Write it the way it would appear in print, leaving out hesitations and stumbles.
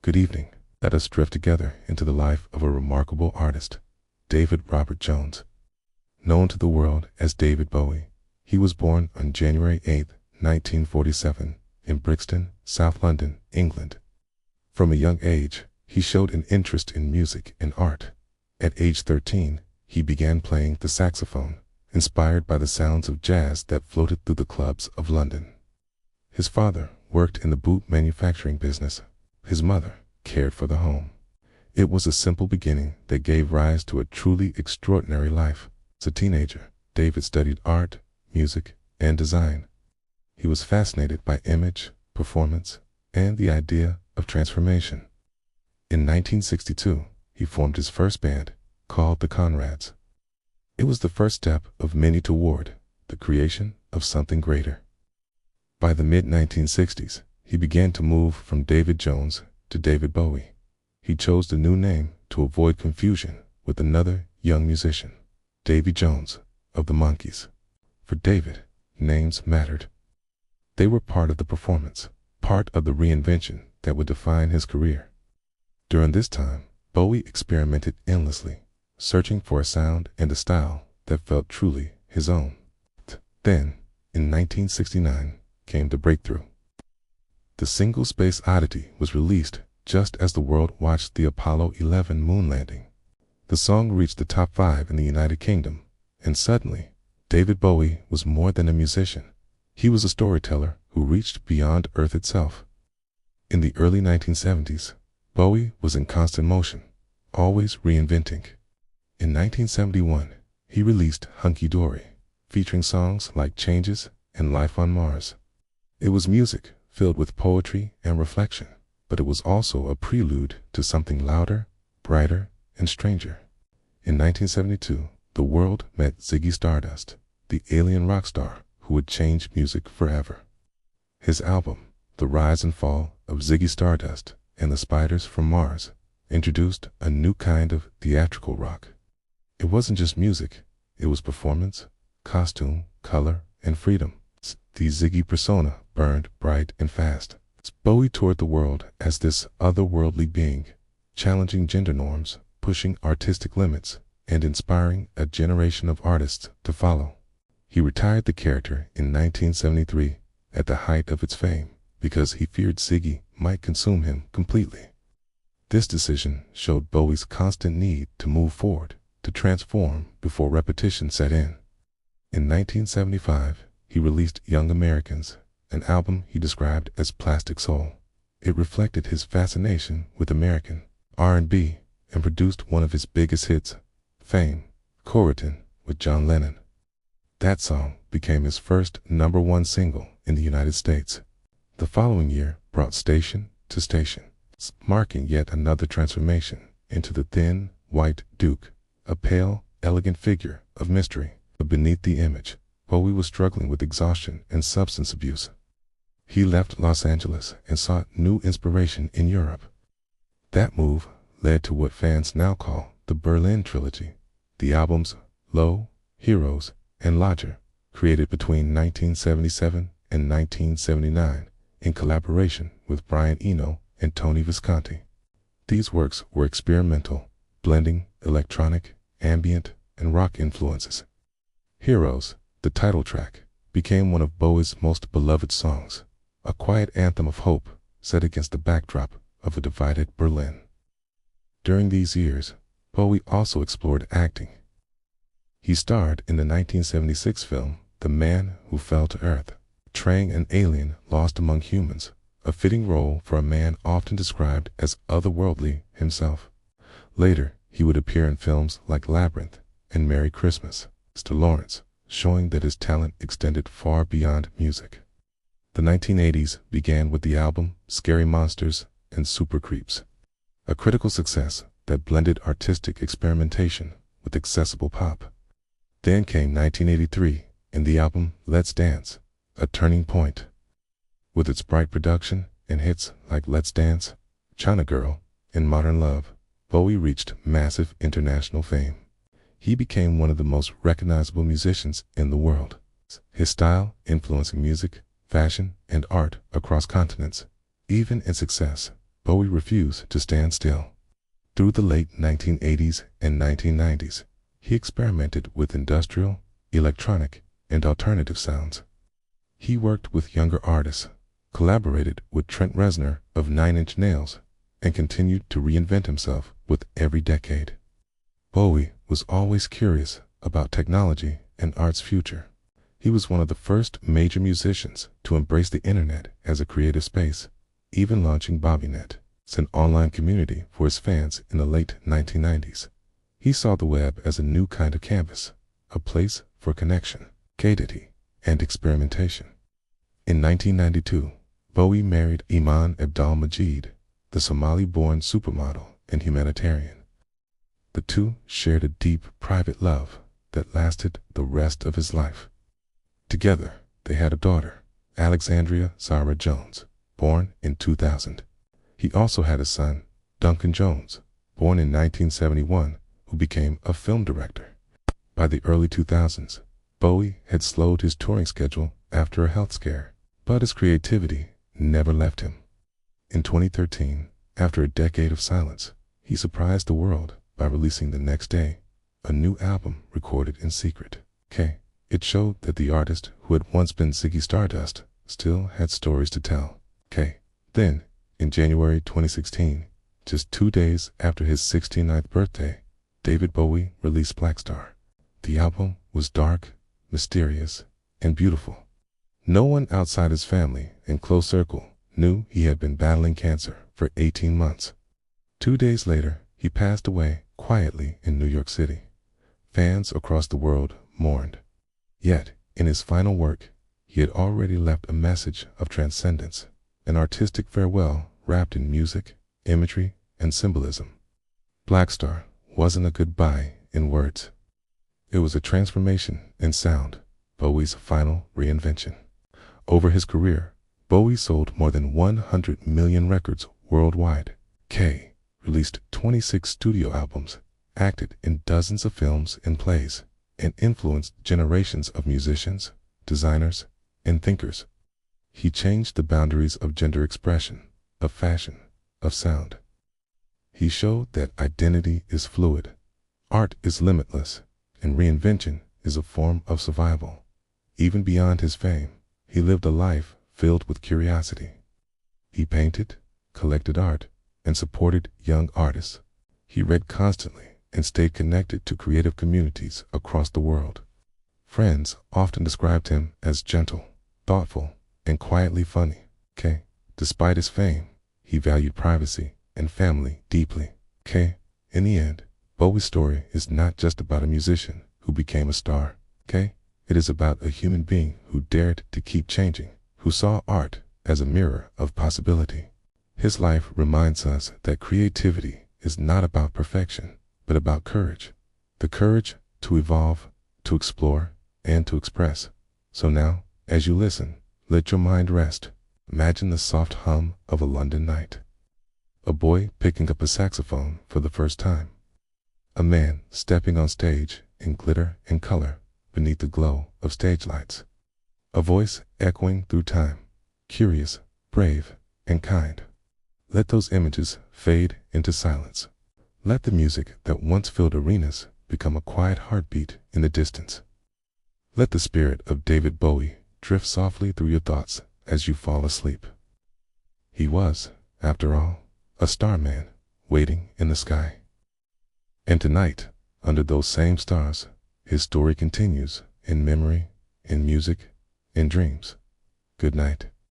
Good evening. Let us drift together into the life of a remarkable artist, David Robert Jones. Known to the world as David Bowie, he was born on January 8, 1947, in Brixton, South London, England. From a young age, he showed an interest in music and art. At age 13, he began playing the saxophone, inspired by the sounds of jazz that floated through the clubs of London. His father worked in the boot manufacturing business. His mother cared for the home. It was a simple beginning that gave rise to a truly extraordinary life. As a teenager, David studied art, music, and design. He was fascinated by image, performance, and the idea of transformation. In 1962, he formed his first band, called the Conrads. It was the first step of many toward the creation of something greater. By the mid-1960s, he began to move from David Jones to David Bowie. He chose the new name to avoid confusion with another young musician, Davy Jones of the Monkees. For David, names mattered. They were part of the performance, part of the reinvention that would define his career. During this time, Bowie experimented endlessly, searching for a sound and a style that felt truly his own. Then, in 1969, came the breakthrough. The single Space Oddity was released just as the world watched the Apollo 11 moon landing. The song reached the top 5 in the United Kingdom, and suddenly, David Bowie was more than a musician. He was a storyteller who reached beyond Earth itself. In the early 1970s, Bowie was in constant motion, always reinventing. In 1971, he released Hunky Dory, featuring songs like Changes and Life on Mars. It was music filled with poetry and reflection, but it was also a prelude to something louder, brighter, and stranger. In 1972, the world met Ziggy Stardust, the alien rock star who would change music forever. His album, The Rise and Fall of Ziggy Stardust and the Spiders from Mars, introduced a new kind of theatrical rock. It wasn't just music, it was performance, costume, color, and freedom. The Ziggy persona burned bright and fast. Bowie toured the world as this otherworldly being, challenging gender norms, pushing artistic limits, and inspiring a generation of artists to follow. He retired the character in 1973 at the height of its fame because he feared Ziggy might consume him completely. This decision showed Bowie's constant need to move forward, to transform before repetition set in. In 1975, he released Young Americans, an album he described as plastic soul. It reflected his fascination with American R&B and produced one of his biggest hits, Fame, Corrigan, with John Lennon. That song became his first #1 single in the United States. The following year brought Station to Station, marking yet another transformation into the thin, white Duke, a pale, elegant figure of mystery. But beneath the image, Bowie was struggling with exhaustion and substance abuse. He left Los Angeles and sought new inspiration in Europe. That move led to what fans now call the Berlin Trilogy, the albums Low, Heroes, and Lodger, created between 1977 and 1979 in collaboration with Brian Eno and Tony Visconti. These works were experimental, blending electronic, ambient, and rock influences. Heroes, the title track, became one of Bowie's most beloved songs, a quiet anthem of hope set against the backdrop of a divided Berlin. During these years, Bowie also explored acting. He starred in the 1976 film The Man Who Fell to Earth, portraying an alien lost among humans, a fitting role for a man often described as otherworldly himself. Later, he would appear in films like Labyrinth and Merry Christmas, to Lawrence, showing that his talent extended far beyond music. The 1980s began with the album Scary Monsters and Super Creeps, a critical success that blended artistic experimentation with accessible pop. Then came 1983 and the album Let's Dance, a turning point. With its bright production and hits like Let's Dance, China Girl, and Modern Love, Bowie reached massive international fame. He became one of the most recognizable musicians in the world, his style influencing music, fashion, and art across continents. Even in success, Bowie refused to stand still. Through the late 1980s and 1990s, he experimented with industrial, electronic, and alternative sounds. He worked with younger artists, collaborated with Trent Reznor of Nine Inch Nails, and continued to reinvent himself with every decade. Bowie was always curious about technology and art's future. He was one of the first major musicians to embrace the internet as a creative space, even launching BobbyNet, an online community for his fans in the late 1990s. He saw the web as a new kind of canvas, a place for connection, creativity, and experimentation. In 1992, Bowie married Iman Abdul-Majid, the Somali-born supermodel and humanitarian. The two shared a deep, private love that lasted the rest of his life. Together, they had a daughter, Alexandria Zara Jones, born in 2000. He also had a son, Duncan Jones, born in 1971, who became a film director. By the early 2000s, Bowie had slowed his touring schedule after a health scare, but his creativity never left him. In 2013, after a decade of silence, he surprised the world by releasing The Next Day, a new album recorded in secret. It showed that the artist who had once been Ziggy Stardust still had stories to tell. Then, in January 2016, just 2 days after his 69th birthday, David Bowie released Blackstar. The album was dark, mysterious, and beautiful. No one outside his family and close circle knew he had been battling cancer for 18 months. 2 days later, he passed away quietly in New York City. Fans across the world mourned. Yet, in his final work, he had already left a message of transcendence, an artistic farewell wrapped in music, imagery, and symbolism. Blackstar wasn't a goodbye in words. It was a transformation in sound, Bowie's final reinvention. Over his career, Bowie sold more than 100 million records worldwide. Released 26 studio albums, acted in dozens of films and plays, and influenced generations of musicians, designers, and thinkers. He changed the boundaries of gender expression, of fashion, of sound. He showed that identity is fluid, art is limitless, and reinvention is a form of survival. Even beyond his fame, he lived a life filled with curiosity. He painted, collected art, and supported young artists. He read constantly and stayed connected to creative communities across the world. Friends often described him as gentle, thoughtful, and quietly funny. Despite his fame, he valued privacy and family deeply. In the end, Bowie's story is not just about a musician who became a star. It is about a human being who dared to keep changing, who saw art as a mirror of possibility. His life reminds us that creativity is not about perfection, but about courage. The courage to evolve, to explore, and to express. So now, as you listen, let your mind rest. Imagine the soft hum of a London night. A boy picking up a saxophone for the first time. A man stepping on stage in glitter and color beneath the glow of stage lights. A voice echoing through time, curious, brave, and kind. Let those images fade into silence. Let the music that once filled arenas become a quiet heartbeat in the distance. Let the spirit of David Bowie drift softly through your thoughts as you fall asleep. He was, after all, a starman waiting in the sky. And tonight, under those same stars, his story continues in memory, in music, in dreams. Good night.